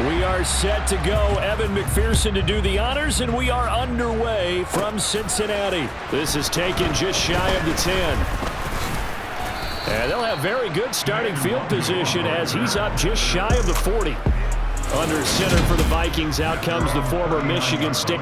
We are set to go. Evan McPherson to do the honors, and we are underway from Cincinnati. This is taken just shy of the 10. And they'll have very good starting field position as he's up just shy of the 40. Under center for the Vikings, out comes the former Michigan State.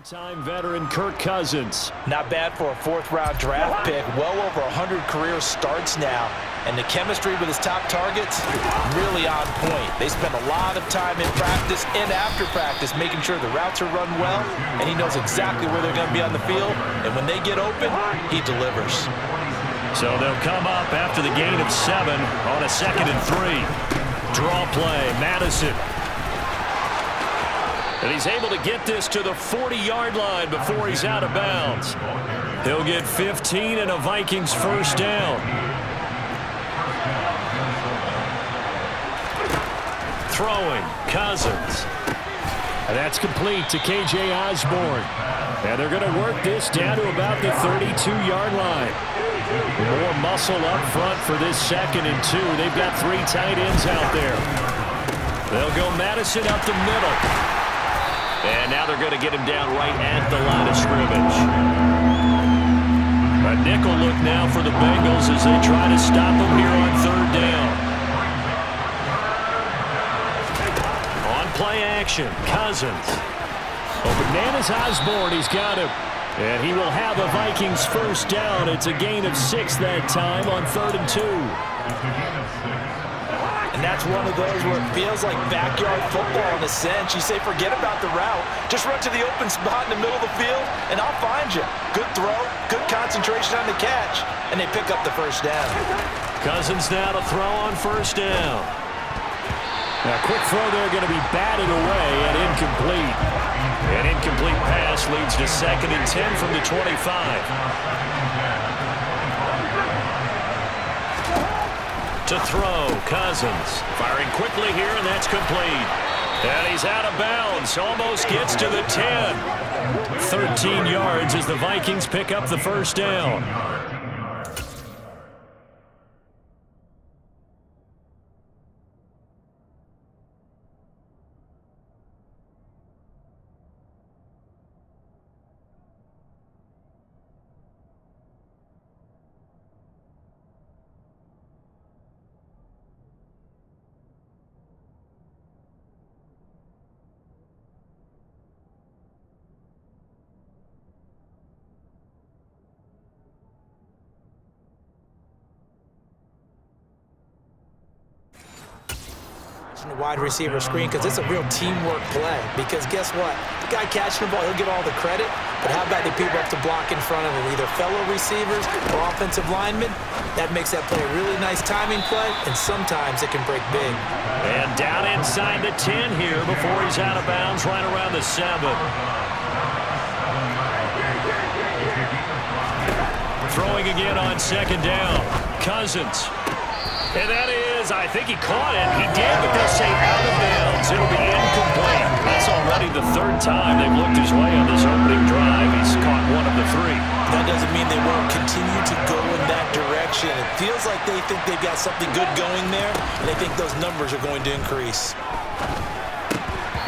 Time veteran Kirk Cousins. Not bad for a fourth-round draft pick. Well over 100 career starts now. And the chemistry with his top targets, really on point. They spend a lot of time in practice and after practice making sure the routes are run well, and he knows exactly where they're going to be on the field. And when they get open, he delivers. So they'll come up after the gain of 7 on a 2nd and 3. Draw play, Madison. And he's able to get this to the 40-yard line before he's out of bounds. He'll get 15 and a Vikings first down. Throwing, Cousins. And that's complete to K.J. Osborne. And they're going to work this down to about the 32-yard line. More muscle up front for this 2nd and 2. They've got 3 tight ends out there. They'll go Madison up the middle. And now they're going to get him down right at the line of scrimmage. A nickel look now for the Bengals as they try to stop him here on 3rd down. On play action, Cousins. Open man is Osborne. He's got him. And he will have a Vikings first down. It's a gain of 6 that time on 3rd and 2. And that's one of those where it feels like backyard football in a sense. You say, forget about the route. Just run to the open spot in the middle of the field, and I'll find you. Good throw, good concentration on the catch, and they pick up the first down. Cousins now to throw on 1st down. Now, quick throw there going to be batted away and incomplete. An incomplete pass leads to 2nd and 10 from the 25. To throw, Cousins. Firing quickly here, and that's complete. And he's out of bounds. Almost gets to the 10. 13 yards as the Vikings pick up the first down. The wide receiver screen, because it's a real teamwork play. Because guess what? The guy catching the ball, he'll get all the credit. But how about the people up to block in front of him, either fellow receivers or offensive linemen? That makes that play a really nice timing play, and sometimes it can break big. And down inside the 10 here before he's out of bounds, right around the 7. Throwing again on 2nd down. Cousins. And that is, I think he caught it. He did, but they'll say out of bounds. It'll be incomplete. That's already the 3rd time they've looked his way on this opening drive. He's caught 1 of the 3. That doesn't mean they won't continue to go in that direction. It feels like they think they've got something good going there, and they think those numbers are going to increase.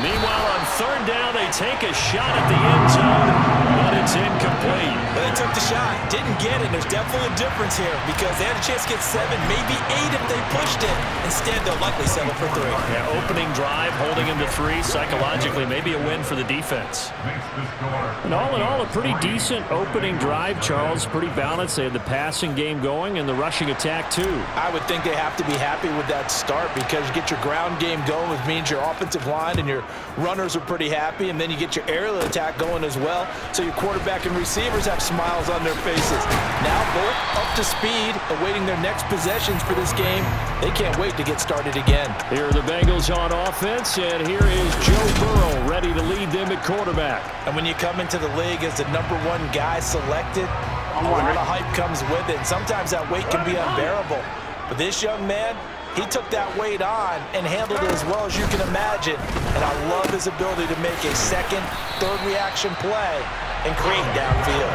Meanwhile, on 3rd down, they take a shot at the end zone, but it's incomplete. They took the shot, didn't get it. There's definitely a difference here because they had a chance to get 7, maybe 8 if they pushed it. Instead, they'll likely settle for 3. Yeah, opening drive, holding him to 3. Psychologically, maybe a win for the defense. And all in all, a pretty decent opening drive, Charles. Pretty balanced. They had the passing game going and the rushing attack, too. I would think they have to be happy with that start because you get your ground game going, which means your offensive line and your runners are pretty happy, and then you get your aerial attack going as well, so your quarterback and receivers have smiles on their faces. Now both up to speed, awaiting their next possessions for this game. They can't wait to get started again. Here are the Bengals on offense, and here is Joe Burrow ready to lead them at quarterback. And when you come into the league as the #1 guy selected, a lot of hype comes with it. Sometimes that weight can be unbearable. But this young man, he took that weight on and handled it as well as you can imagine. And I love his ability to make a second, third reaction play and create downfield.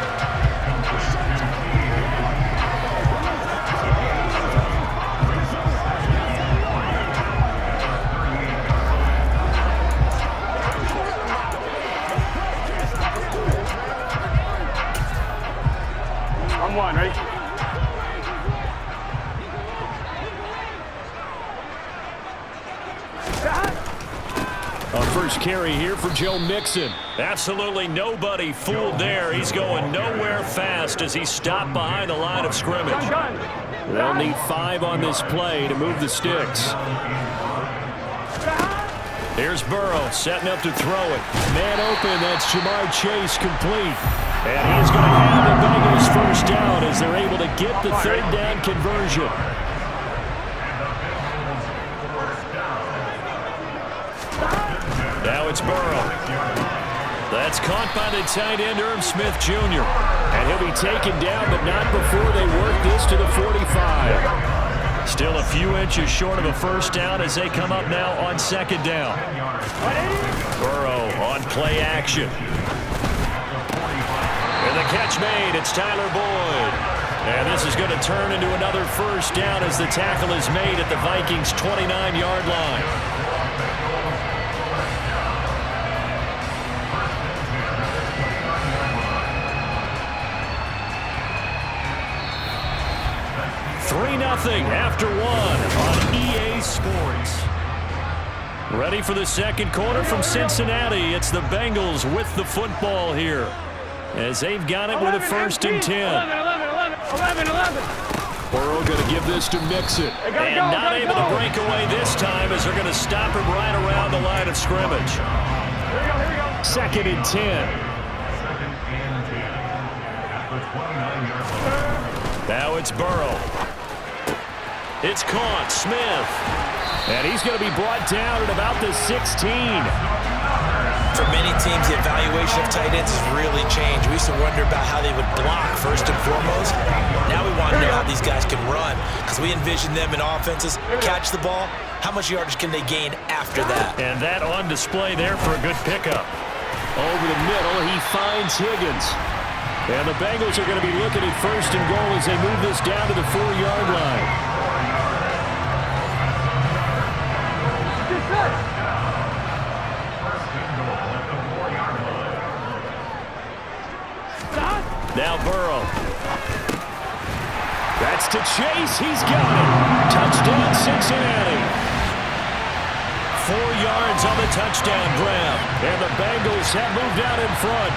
On 1, ready? A first carry here for Joe Mixon. Absolutely nobody fooled there. He's going nowhere fast as he stopped behind the line of scrimmage. They'll need 5 on this play to move the sticks. Here's Burrow setting up to throw it. Man open, that's Jamar Chase complete. And he's going to have the Bengals first down as they're able to get the 3rd down conversion. Now it's Burrow. That's caught by the tight end, Irv Smith Jr. And he'll be taken down, but not before they work this to the 45. Still a few inches short of a first down as they come up now on 2nd down. Burrow on play action. And the catch made. It's Tyler Boyd. And this is going to turn into another first down as the tackle is made at the Vikings' 29-yard line. Nothing after 1 on EA Sports. Ready for the second quarter from Cincinnati. It's the Bengals with the football here as they've got it with a 1st and 10. 11. Burrow going to give this to Mixon. And not able to break away this time as they're going to stop him right around the line of scrimmage. 2nd and 10. Now it's Burrow. It's caught, Smith. And he's going to be brought down at about the 16. For many teams, the evaluation of tight ends has really changed. We used to wonder about how they would block first and foremost. Now we want to know how these guys can run because we envision them in offenses, catch the ball. How much yardage can they gain after that? And that on display there for a good pickup. Over the middle, he finds Higgins. And the Bengals are going to be looking at 1st and goal as they move this down to the 4-yard line. Now Burrow. That's to Chase. He's got it. Touchdown, Cincinnati. 4 yards on the touchdown grab. And the Bengals have moved out in front.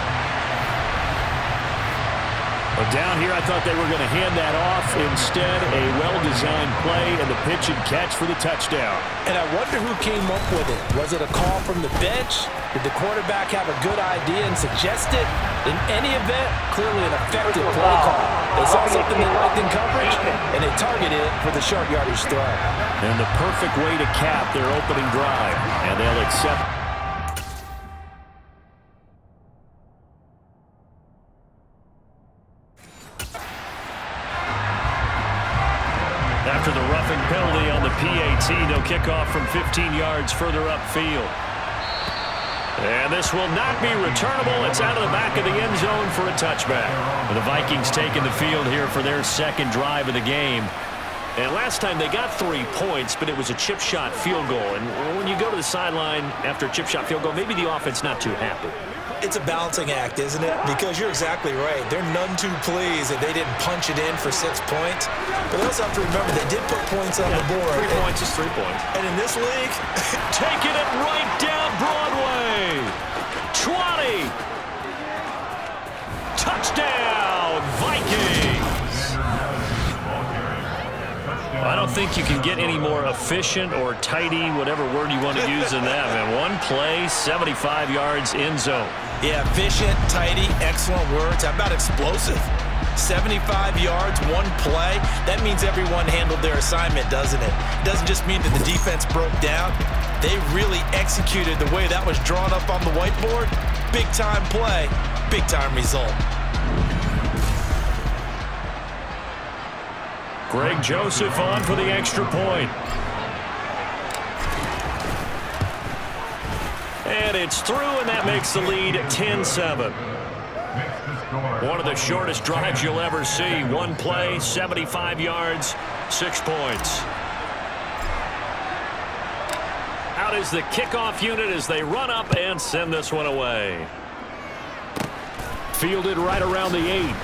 But down here, I thought they were going to hand that off. Instead, a well-designed play and the pitch and catch for the touchdown. And I wonder who came up with it. Was it a call from the bench? Did the quarterback have a good idea and suggest it? In any event, clearly an effective play call. They saw something they liked in coverage, and they targeted it for the short yardage throw. And the perfect way to cap their opening drive. And they'll accept. After the roughing penalty on the PAT, they'll kick off from 15 yards further upfield. And this will not be returnable. It's out of the back of the end zone for a touchback. And the Vikings taking the field here for their 2nd drive of the game. And last time they got 3 points, but it was a chip shot field goal. And when you go to the sideline after a chip shot field goal, maybe the offense not too happy. It's a balancing act, isn't it? Because you're exactly right. They're none too pleased that they didn't punch it in for 6 points. But they also have to remember they did put points on the board. 3 points is 3 points. And in this league, taking it right down Broadway. 20. Touchdown, Vikings. I don't think you can get any more efficient or tidy, whatever word you want to use in that, man. One play, 75 yards, end zone. yeah, efficient, tidy, excellent words. How about explosive? 75 yards, one play. That means everyone handled their assignment, doesn't it? It doesn't just mean that the defense broke down. They really executed the way that was drawn up on the whiteboard. Big-time play, big-time result. Greg Joseph on for the extra point. And it's through, and that makes the lead 10-7. One of the shortest drives you'll ever see. One play, 75 yards, 6 points. Out is the kickoff unit as they run up and send this one away. Fielded right around the 8.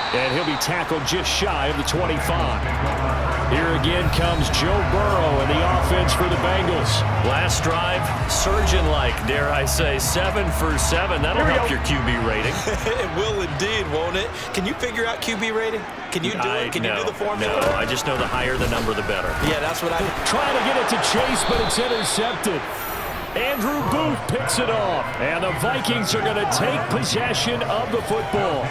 And he'll be tackled just shy of the 25. Here again comes Joe Burrow and the offense for the Bengals. Last drive, surgeon-like, dare I say, 7 for 7. That'll help your QB rating. It will indeed, won't it? Can you figure out QB rating? Can you do it? Can you do the formula? No, I just know the higher the number, the better. Yeah, that's what I... Trying to get it to Chase, but it's intercepted. Andrew Booth picks it off, and the Vikings are going to take possession of the football.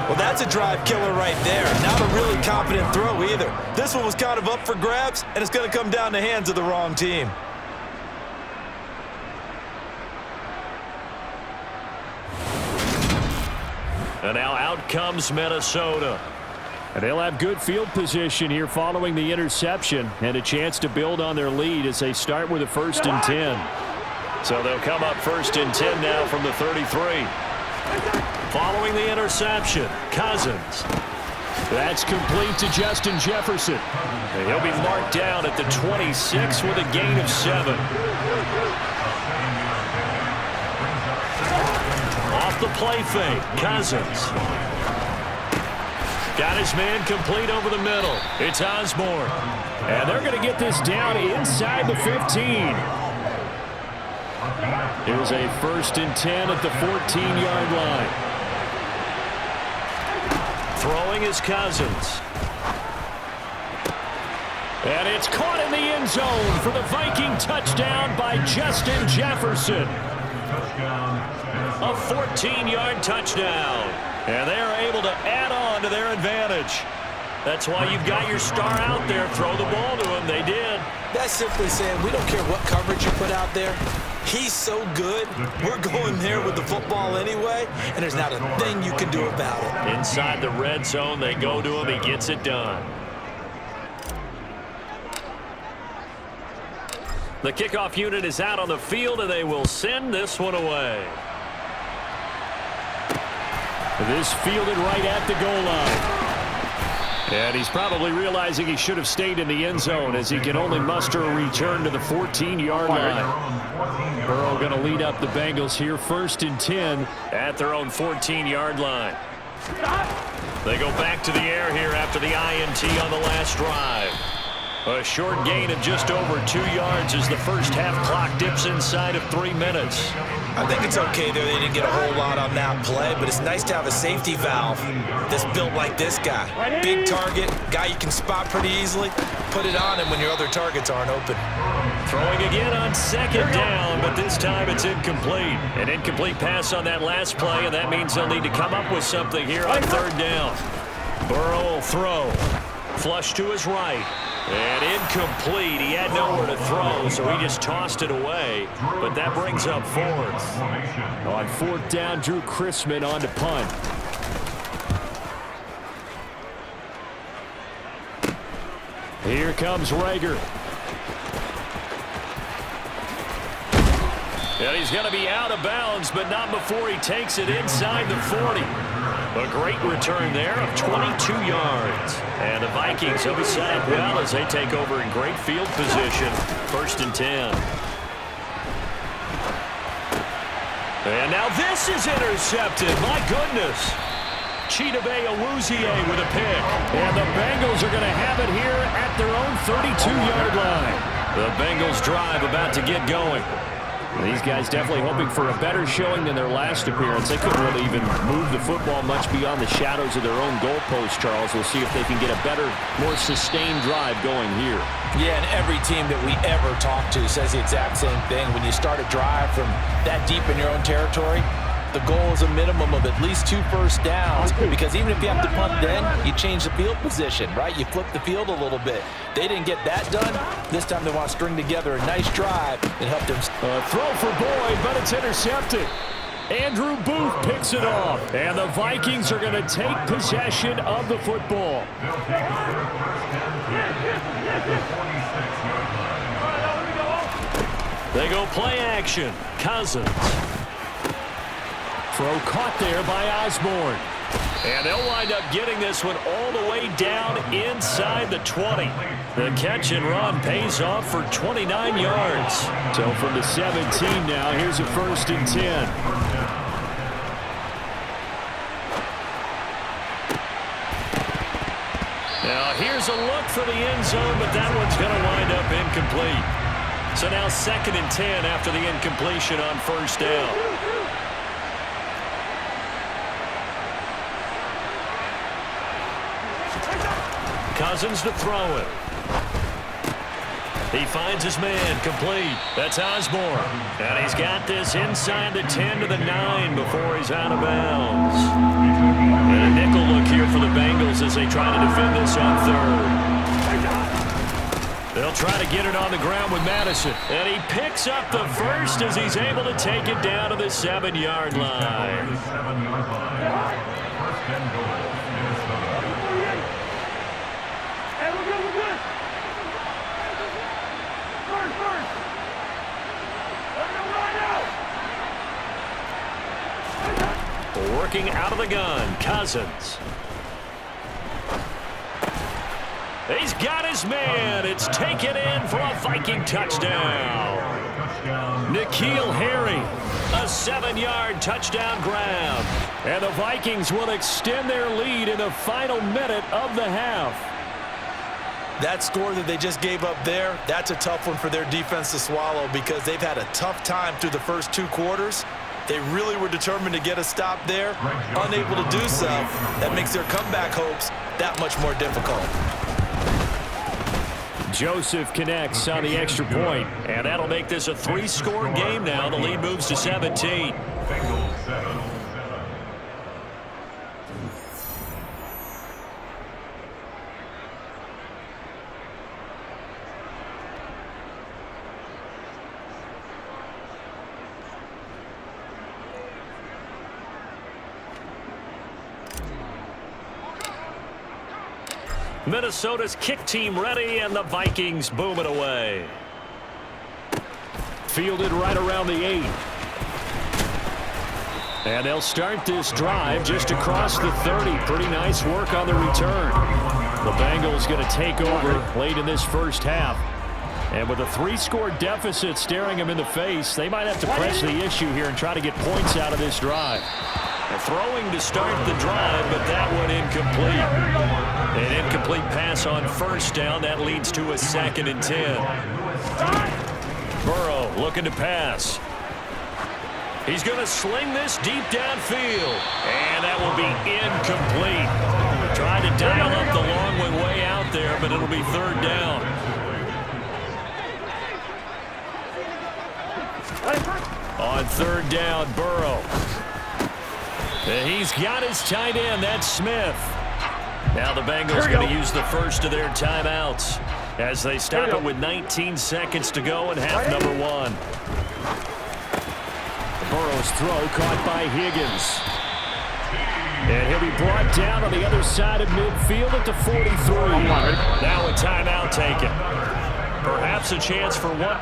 Well, that's a drive killer right there. Not a really confident throw either. This one was kind of up for grabs, and it's going to come down the hands of the wrong team. And now out comes Minnesota. And they'll have good field position here following the interception and a chance to build on their lead as they start with a 1st and 10. So they'll come up 1st and 10 now from the 33. Following the interception, Cousins. That's complete to Justin Jefferson. And he'll be marked down at the 26 with a gain of 7. Off the play fake, Cousins. Got his man complete over the middle. It's Osborne. And they're going to get this down inside the 15. It was a 1st and 10 at the 14-yard line. Throwing is Cousins. And it's caught in the end zone for the Viking touchdown by Justin Jefferson. A 14-yard touchdown. And they are able to add on to their advantage. That's why you've got your star out there. Throw the ball to him. They did. That's simply saying we don't care what coverage you put out there. He's so good, we're going there with the football anyway, and there's not a thing you can do about it. Inside the red zone, they go to him. He gets it done. The kickoff unit is out on the field, and they will send this one away. This fielded right at the goal line. And he's probably realizing he should have stayed in the end zone as he can only muster a return to the 14-yard line. Burrow going to lead up the Bengals here 1st and 10 at their own 14-yard line. They go back to the air here after the INT on the last drive. A short gain of just over 2 yards as the first half clock dips inside of 3 minutes. I think it's okay there. They didn't get a whole lot on that play, but it's nice to have a safety valve that's built like this guy. Big target, guy you can spot pretty easily. Put it on him when your other targets aren't open. Throwing again on 2nd down, but this time it's incomplete. An incomplete pass on that last play, and that means they'll need to come up with something here on 3rd down. Burrow will throw. Flush to his right. And incomplete. He had nowhere to throw, so he just tossed it away. But that brings up 4th. On 4th down, Drew Chrisman on to punt. Here comes Rager. And he's going to be out of bounds, but not before he takes it inside the 40. A great return there of 22 yards. And the Vikings will be set up well as they take over in great field position. 1st and 10. And now this is intercepted. My goodness. Chidobe Awuzie with a pick. And the Bengals are going to have it here at their own 32-yard line. The Bengals drive about to get going. These guys definitely hoping for a better showing than their last appearance. They couldn't really even move the football much beyond the shadows of their own goalpost, Charles. We'll see if they can get a better, more sustained drive going here. Yeah, and every team that we ever talk to says the exact same thing. When you start a drive from that deep in your own territory, the goal is a minimum of at least 2 first downs, because even if you have to punt then, you change the field position, right? You flip the field a little bit. They didn't get that done. This time they want to string together a nice drive and help them. Throw for Boyd, but it's intercepted. Andrew Booth picks it off, and the Vikings are going to take possession of the football. They go play action. Cousins. Throw caught there by Osborne. And they'll wind up getting this one all the way down inside the 20. The catch and run pays off for 29 yards. So from the 17 now, here's a 1st and 10. Now here's a look for the end zone, but that one's going to wind up incomplete. So now 2nd and 10 after the incompletion on 1st down. Cousins to throw it. He finds his man, complete. That's Osborne. And he's got this inside the 10 to the 9 before he's out of bounds. And a nickel look here for the Bengals as they try to defend this on 3rd. They'll try to get it on the ground with Madison. And he picks up the first as he's able to take it down to the 7-yard line. Working out of the gun, Cousins. He's got his man. It's taken in for a Viking touchdown. N'Keal Harry, a 7-yard touchdown grab. And the Vikings will extend their lead in the final minute of the half. That score that they just gave up there, that's a tough one for their defense to swallow, because they've had a tough time through the first 2 quarters. They really were determined to get a stop there, unable to do so. That makes their comeback hopes that much more difficult. Joseph connects on the extra point, and that'll make this a 3-score game now. The lead moves to 17. Minnesota's kick team ready, and the Vikings boom it away. Fielded right around the 8. And they'll start this drive just across the 30. Pretty nice work on the return. The Bengals going to take over late in this first half. And with a 3-score deficit staring them in the face, they might have to press the issue here and try to get points out of this drive. And throwing to start the drive, but that one incomplete. An incomplete pass on 1st down. That leads to a 2nd and 10. Burrow looking to pass. He's going to sling this deep downfield. And that will be incomplete. Trying to dial up the long one way out there, but it'll be 3rd down. On 3rd down, Burrow. And he's got his tight end. That's Smith. Now the Bengals going to use the first of their timeouts as they stop it with 19 seconds to go in half number 1. Burrow's throw caught by Higgins. And he'll be brought down on the other side of midfield at the 43. Now a timeout taken. Perhaps a chance for one.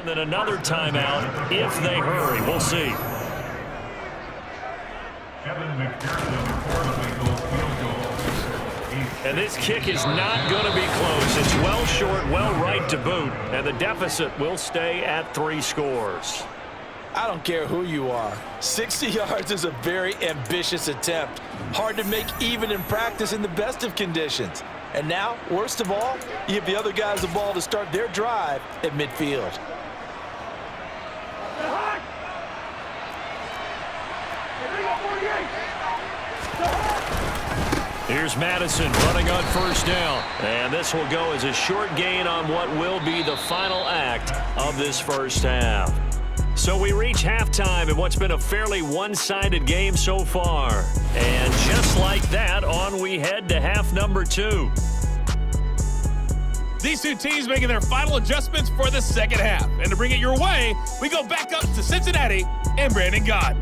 And then another timeout if they hurry. We'll see. And this kick is not going to be close. It's well short, well right to boot. And the deficit will stay at 3 scores. I don't care who you are. 60 yards is a very ambitious attempt. Hard to make even in practice in the best of conditions. And now, worst of all, you give the other guys the ball to start their drive at midfield. Here's Madison running on first down. And this will go as a short gain on what will be the final act of this first half. So we reach halftime in what's been a fairly one-sided game so far. And just like that, on we head to half number 2. These two teams making their final adjustments for the second half. And to bring it your way, we go back up to Cincinnati and Brandon Gott.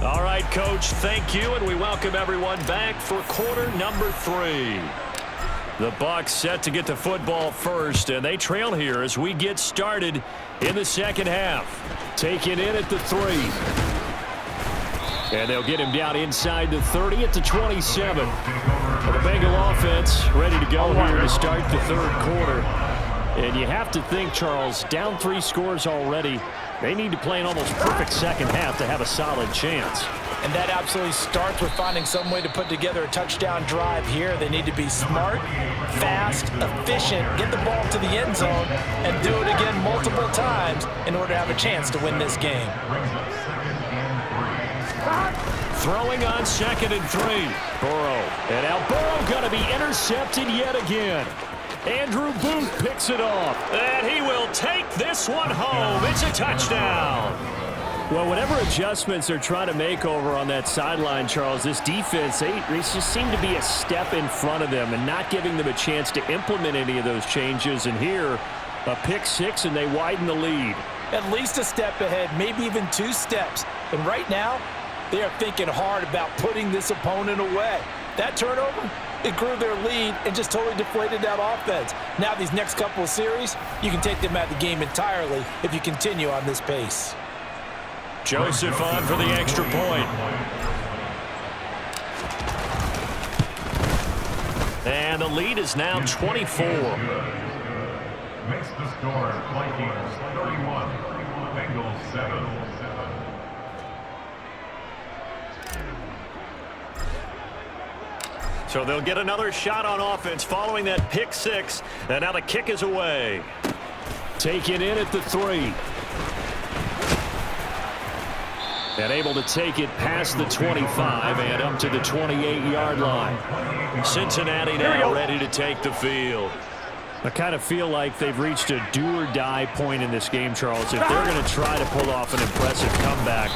All right, Coach, thank you, and we welcome everyone back for quarter number 3. The Bucs set to get the football first, and they trail here as we get started in the second half. Taken in at the 3. And they'll get him down inside the 30 at the 27. The Bengal offense ready to go here to start the third quarter. And you have to think, Charles, down 3 scores already. They need to play an almost perfect second half to have a solid chance. And that absolutely starts with finding some way to put together a touchdown drive here. They need to be smart, fast, efficient, get the ball to the end zone, and do it again multiple times in order to have a chance to win this game. Throwing on 2nd and 3. Burrow. And now Burrow going to be intercepted yet again. Andrew Booth picks it off. And he will take this one home. It's a touchdown. Well, whatever adjustments they're trying to make over on that sideline, Charles, this defense, they just seem to be a step in front of them and not giving them a chance to implement any of those changes. And here, a pick 6, and they widen the lead. At least a step ahead, maybe even 2 steps. And right now, they are thinking hard about putting this opponent away. That turnover, it grew their lead and just totally deflated that offense. Now these next couple of series, you can take them out of the game entirely if you continue on this pace. Joseph on for the extra point. And the lead is now 24. Makes the score Vikings 31, Bengals 7. So they'll get another shot on offense following that pick 6. And now the kick is away. Taken in at the 3. And able to take it past the 25 and up to the 28-yard line. Cincinnati now ready to take the field. I kind of feel like they've reached a do-or-die point in this game, Charles. If they're going to try to pull off an impressive comeback,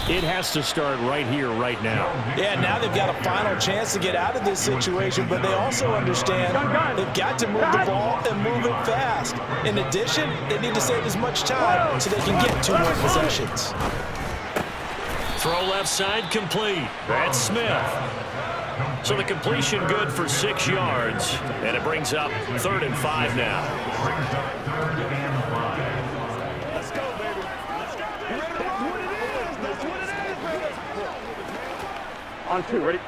it has to start right here, right now. Yeah, now they've got a final chance to get out of this situation, but they also understand they've got to move the ball and move it fast. In addition, they need to save as much time so they can get 2 more possessions. Throw left side complete. That's Smith. So the completion good for 6 yards, and it brings up 3rd and 5 now. Let's go, baby. Let's go. You ready? That's what it is. That's what it is, baby. On 2, ready?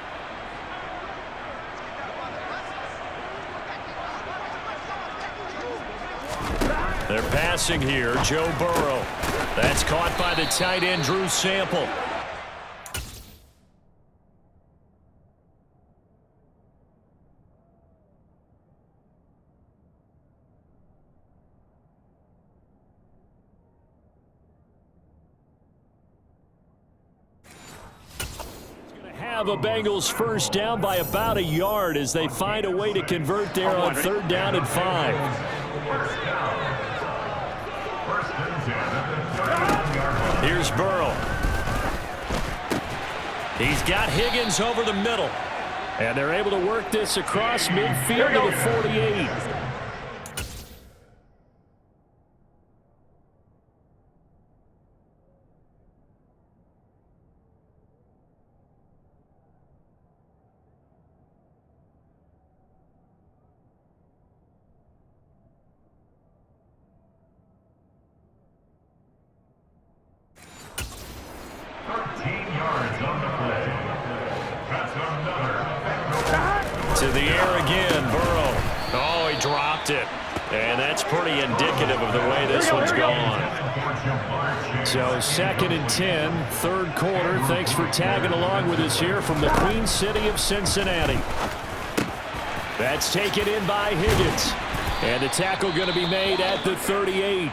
They're passing here. Joe Burrow. That's caught by the tight end, Drew Sample. Have a Bengals first down by about a yard as they find a way to convert there on 3rd down and 5. Here's Burrow. He's got Higgins over the middle. And they're able to work this across midfield to the 48. dropped it. And that's pretty indicative of the way this one's gone. So 2nd and 10, 3rd quarter. Thanks for tagging along with us here from the Queen City of Cincinnati. That's taken in by Higgins. And the tackle going to be made at the 38.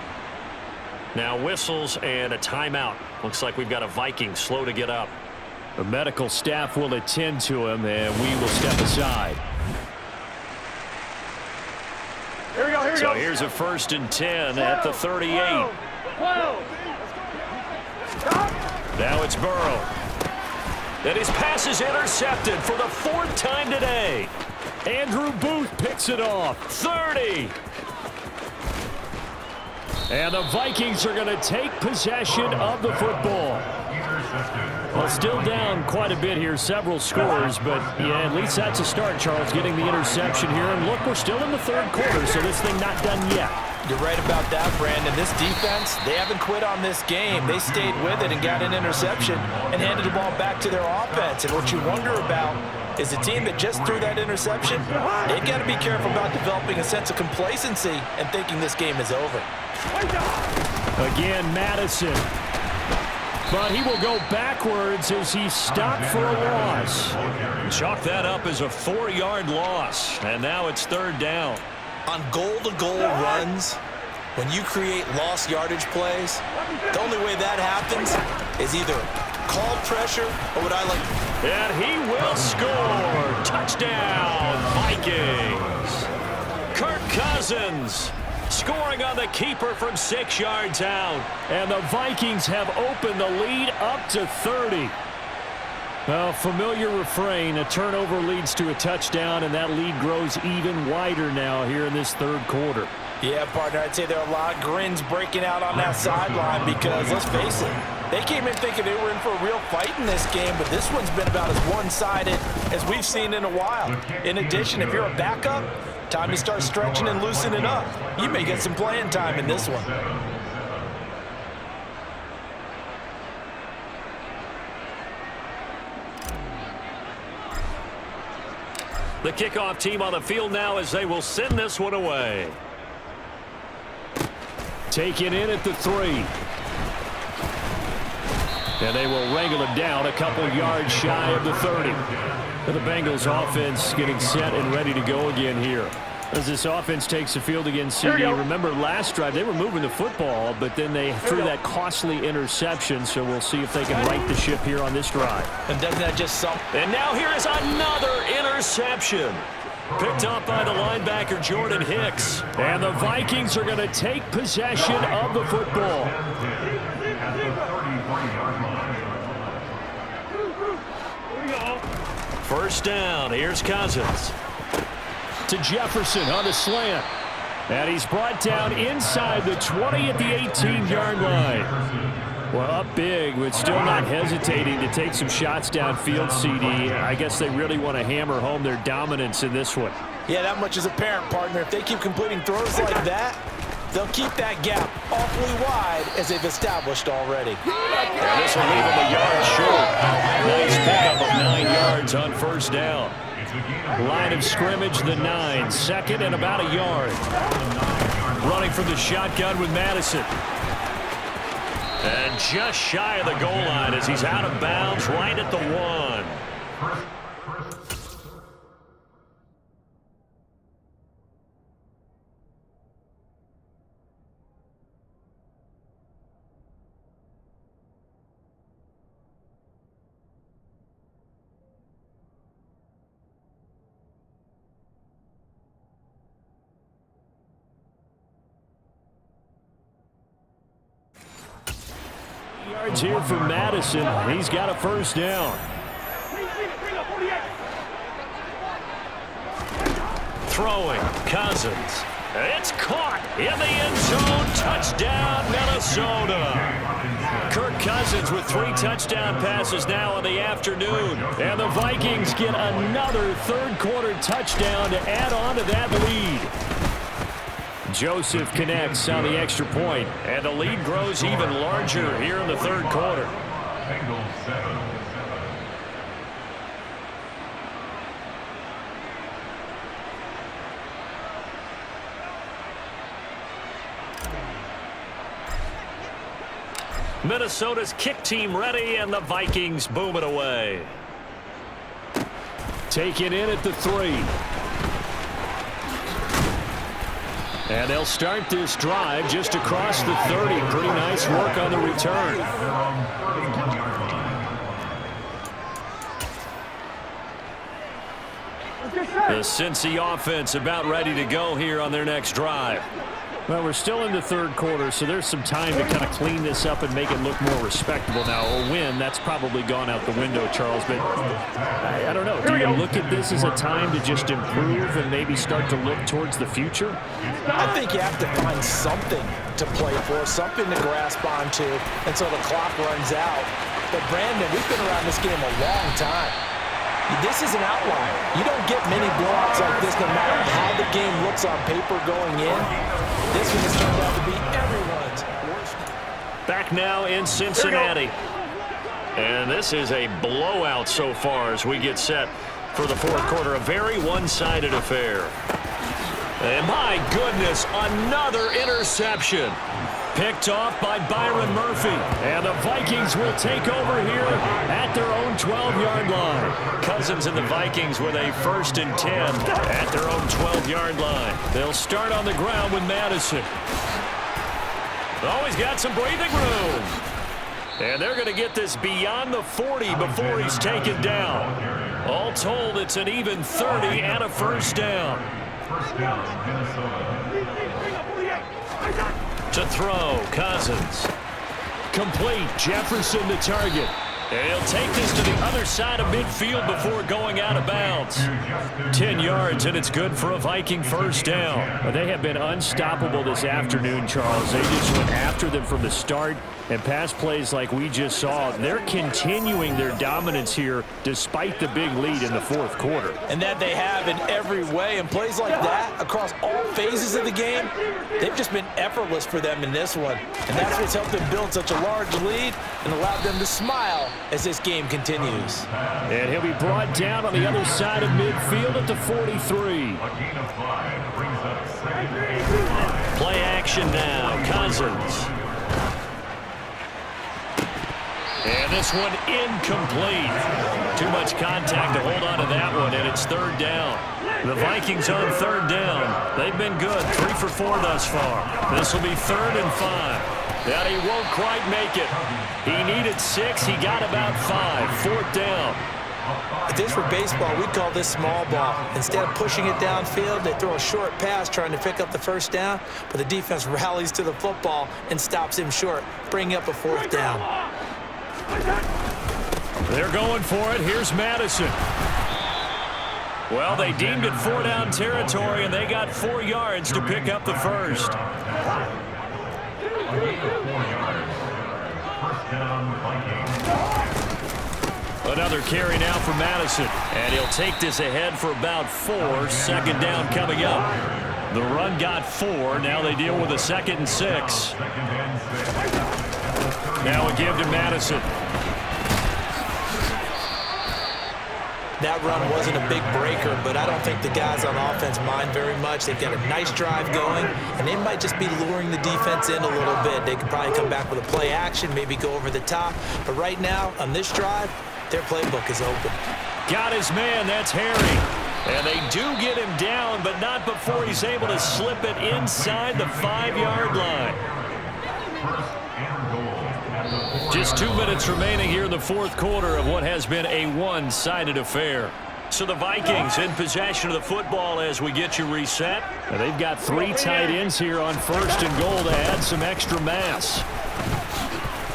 Now whistles and a timeout. Looks like we've got a Viking slow to get up. The medical staff will attend to him, and we will step aside. Here we go. So here's a 1st and 10 at the 38. Now it's Burrow. And his pass is intercepted for the 4th time today. Andrew Booth picks it off. 30. And the Vikings are going to take possession of the football. Well, still down quite a bit here, several scores, but yeah, at least that's a start, Charles, getting the interception here. And look, we're still in the 3rd quarter, so this thing not done yet. You're right about that, Brandon. This defense, they haven't quit on this game. They stayed with it and got an interception and handed the ball back to their offense. And what you wonder about is a team that just threw that interception, they've got to be careful about developing a sense of complacency and thinking this game is over. Again, Madison. But he will go backwards as he stopped for a loss. Chalk that up as a 4-yard loss. And now it's 3rd down. On goal-to-goal runs, when you create lost yardage plays, the only way that happens is either call pressure or what I like. And he will score. Touchdown, Vikings. Kirk Cousins scoring on the keeper from 6 yards out. And the Vikings have opened the lead up to 30. Well, familiar refrain, a turnover leads to a touchdown, and that lead grows even wider now here in this 3rd quarter. Yeah, partner, I'd say there are a lot of grins breaking out on that sideline because, let's face it, they came in thinking they were in for a real fight in this game, but this one's been about as one-sided as we've seen in a while. In addition, if you're a backup, time to start stretching and loosening up. You may get some playing time in this one. The kickoff team on the field now as they will send this one away. Taken in at the 3. And they will wrangle him down a couple yards shy of the 30. And the Bengals offense getting set and ready to go again here. As this offense takes the field against CD. Remember last drive, they were moving the football, but then they threw that costly interception, so we'll see if they can right the ship here on this drive. And doesn't that just sum? And now here is another interception. Picked up by the linebacker, Jordan Hicks. And the Vikings are going to take possession of the football. First down, here's Cousins. To Jefferson on the slant. And he's brought down inside the 20 at the 18-yard line. Well, up big, but still not hesitating to take some shots downfield, CD. I guess they really want to hammer home their dominance in this one. Yeah, that much is apparent, partner. If they keep completing throws like that, they'll keep that gap awfully wide as they've established already. And this will leave them a yard short. Nice pickup of 9 yards on first down. Line of scrimmage, the 9. 2nd and about a yard. Running from the shotgun with Madison. And just shy of the goal line as he's out of bounds right at the 1. Yards here for Madison. He's got a first down. Throwing, Cousins. It's caught in the end zone. Touchdown, Minnesota. Kirk Cousins with 3 touchdown passes now in the afternoon. And the Vikings get another 3rd quarter touchdown to add on to that lead. Joseph connects on the extra point, and the lead grows even larger here in the 3rd quarter. Bengals 7. Minnesota's kick team ready, and the Vikings boom it away. Taken in at the 3. And they'll start this drive just across the 30. Pretty nice work on the return. The Cincy offense about ready to go here on their next drive. Well, we're still in the third quarter, so there's some time to kind of clean this up and make it look more respectable now. A win, that's probably gone out the window, Charles, but I don't know. Do you look at this as a time to just improve and maybe start to look towards the future? I think you have to find something to play for, something to grasp onto until the clock runs out. But, Brandon, we've been around this game a long time. This is an outlier. You don't get many blowouts like this no matter how the game looks on paper going in. This one has turned out to be everyone's worst. Back now in Cincinnati. And this is a blowout so far as we get set for the fourth quarter. A very one-sided affair. And my goodness, another interception. Picked off by Byron Murphy. And the Vikings will take over here at their own 12-yard line. Cousins and the Vikings with a 1st and 10 at their own 12-yard line. They'll start on the ground with Madison. Oh, he's got some breathing room. And they're going to get this beyond the 40 before he's taken down. All told, it's an even 30 and a first down. First down, Minnesota. To throw, Cousins. Complete, Jefferson to target. And he'll take this to the other side of midfield before going out of bounds. 10 yards, and it's good for a Viking first down. Well, they have been unstoppable this afternoon, Charles. They just went after them from the start, and pass plays like we just saw. They're continuing their dominance here despite the big lead in the fourth quarter. And that they have in every way. And plays like that across all phases of the game, they've just been effortless for them in this one. And that's what's helped them build such a large lead and allowed them to smile as this game continues. And he'll be brought down on the other side of midfield at the 43. Play action now, Cousins. And this one incomplete. Too much contact to hold on to that one, and it's third down. The Vikings on third down. They've been good, 3 for 4 thus far. This will be 3rd and 5. That he won't quite make it. He needed 6. He got about 5. 4th down. If this were baseball, we'd call this small ball. Instead of pushing it downfield, they throw a short pass trying to pick up the first down, but the defense rallies to the football and stops him short, bringing up a 4th down. They're going for it. Here's Madison. Well, they deemed it 4-down territory, and they got 4 yards to pick up the first. Another carry now for Madison, and he'll take this ahead for about 4. 2nd down coming up. The run got 4. Now they deal with a 2nd and 6. Now a give to Madison. That run wasn't a big breaker, but I don't think the guys on offense mind very much. They've got a nice drive going, and they might just be luring the defense in a little bit. They could probably come back with a play action, maybe go over the top. But right now, on this drive, their playbook is open. Got his man, that's Harry. And they do get him down, but not before he's able to slip it inside the 5-yard line. Just 2 minutes remaining here in the fourth quarter of what has been a one-sided affair. So the Vikings in possession of the football as we get you reset. And they've got 3 tight ends here on 1st and goal to add some extra mass.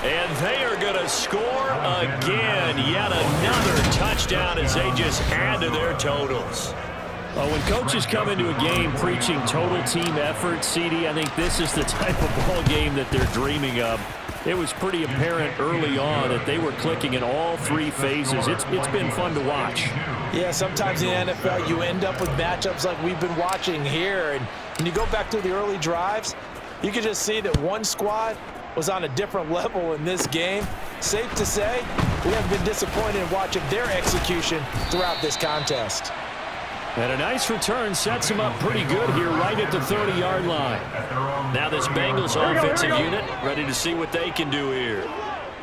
And they are going to score again. Yet another touchdown as they just add to their totals. Well, when coaches come into a game preaching total team effort, CD, I think this is the type of ball game that they're dreaming of. It was pretty apparent early on that they were clicking in all 3 phases. It's been fun to watch. Yeah, sometimes in the NFL you end up with matchups like we've been watching here. And when you go back to the early drives, you can just see that one squad was on a different level in this game. Safe to say, we haven't been disappointed in watching their execution throughout this contest. And a nice return sets him up pretty good here right at the 30-yard line. Now this Bengals offensive unit ready to see what they can do here.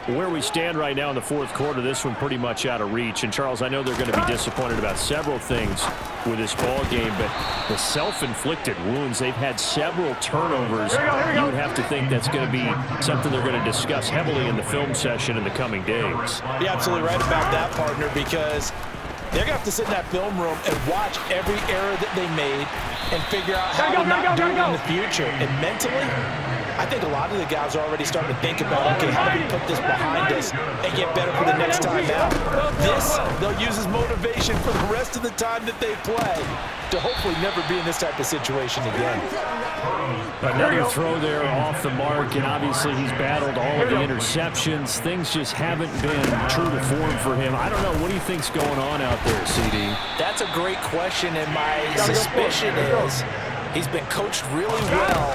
Where we stand right now in the fourth quarter, this one pretty much out of reach. And, Charles, I know they're going to be disappointed about several things with this ball game, but the self-inflicted wounds, they've had several turnovers. You would have to think that's going to be something they're going to discuss heavily in the film session in the coming days. You're absolutely right about that, partner, because they're going to have to sit in that film room and watch every error that they made and figure out how to not do it in the future. And mentally, I think a lot of the guys are already starting to think about, okay, how do we put this behind us and get better for the next time out? This, they'll use as motivation for the rest of the time that they play to hopefully never be in this type of situation again. Another throw there off the mark, and obviously he's battled all of the interceptions. Things just haven't been true to form for him. I don't know. What do you think's going on out there, CD? That's a great question, and my suspicion is he's been coached really well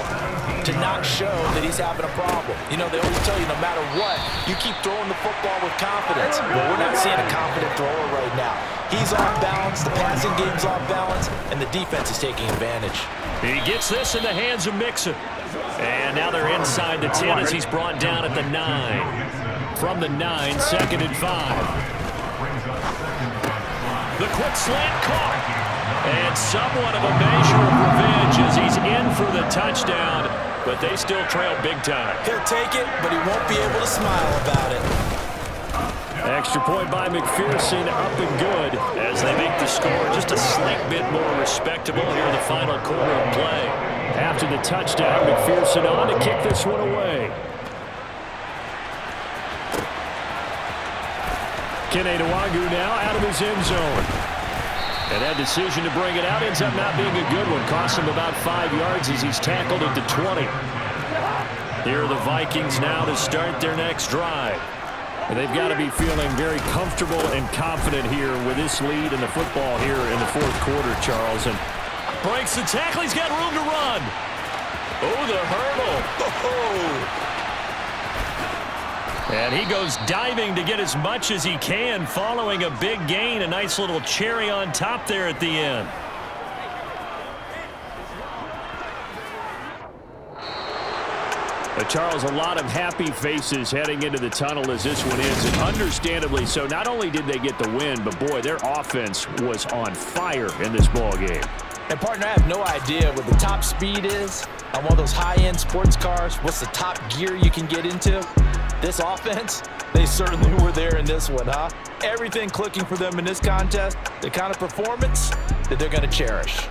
to not show that he's having a problem. You know, they always tell you no matter what, you keep throwing the football with confidence. But we're not seeing a confident thrower right now. He's off balance, the passing game's off balance, and the defense is taking advantage. He gets this in the hands of Mixon. And now they're inside the 10 as he's brought down at the 9. From the 9, 2nd and 5. The quick slant caught. And somewhat of a measure of revenge as he's in for the touchdown, but they still trail big time. He'll take it, but he won't be able to smile about it. Extra point by McPherson, up and good as they make the score just a slight bit more respectable here in the final quarter of play. After the touchdown, McPherson on to kick this one away. Kene Nwagu now out of his end zone. And that decision to bring it out ends up not being a good one. Costs him about 5 yards as he's tackled at the 20. Here are the Vikings now to start their next drive. And they've got to be feeling very comfortable and confident here with this lead in the football here in the fourth quarter, Charles. And breaks the tackle. He's got room to run. Oh, the hurdle. Oh. And he goes diving to get as much as he can following a big gain. A nice little cherry on top there at the end. But Charles, a lot of happy faces heading into the tunnel as this one ends, and understandably so. Not only did they get the win, but boy, their offense was on fire in this ball game. And partner, I have no idea what the top speed is on one of those high-end sports cars. What's the top gear you can get into? This offense, they certainly were there in this one, huh? Everything clicking for them in this contest, the kind of performance that they're going to cherish.